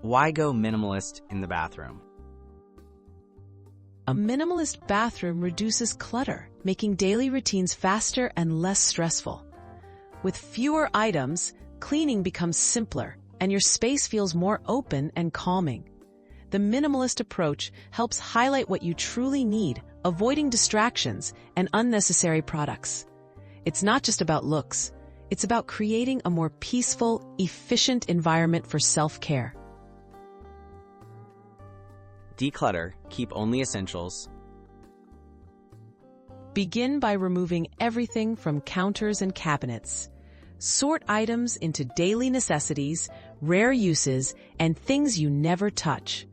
Why go minimalist in the bathroom? A minimalist bathroom reduces clutter, making daily routines faster and less stressful. With fewer items, cleaning becomes simpler, and your space feels more open and calming. The minimalist approach helps highlight what you truly need, avoiding distractions and unnecessary products. It's not just about looks. It's about creating a more peaceful, efficient environment for self-care. Declutter, keep only essentials. Begin by removing everything from counters and cabinets. Sort items into daily necessities, rare uses, and things you never touch.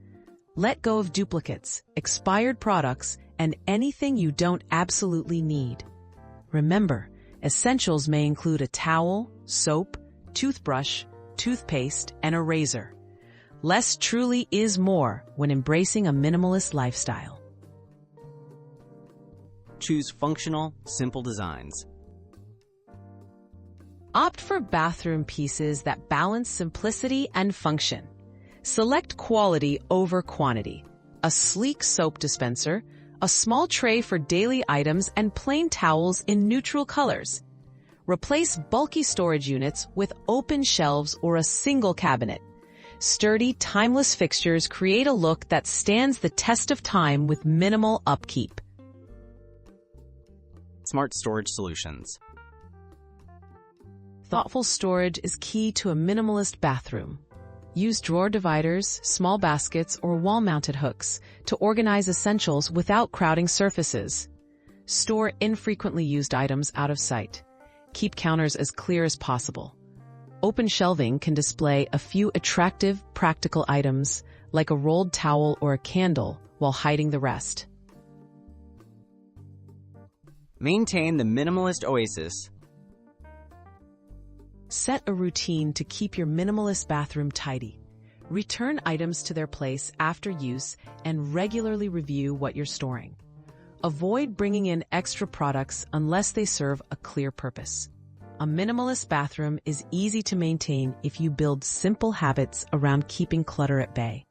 Let go of duplicates, expired products, and anything you don't absolutely need. Remember, essentials may include a towel, soap, toothbrush, toothpaste, and a razor. Less truly is more when embracing a minimalist lifestyle. Choose functional, simple designs. Opt for bathroom pieces that balance simplicity and function. Select quality over quantity. A sleek soap dispenser, a small tray for daily items, and plain towels in neutral colors. Replace bulky storage units with open shelves or a single cabinet. Sturdy, timeless fixtures create a look that stands the test of time with minimal upkeep. Smart storage solutions. Thoughtful storage is key to a minimalist bathroom. Use drawer dividers, small baskets, or wall-mounted hooks to organize essentials without crowding surfaces. Store infrequently used items out of sight. Keep counters as clear as possible. Open shelving can display a few attractive, practical items, like a rolled towel or a candle, while hiding the rest. Maintain the minimalist Oasis. Set a routine to keep your minimalist bathroom tidy. Return items to their place after use and regularly review what you're storing. Avoid bringing in extra products unless they serve a clear purpose. A minimalist bathroom is easy to maintain if you build simple habits around keeping clutter at bay.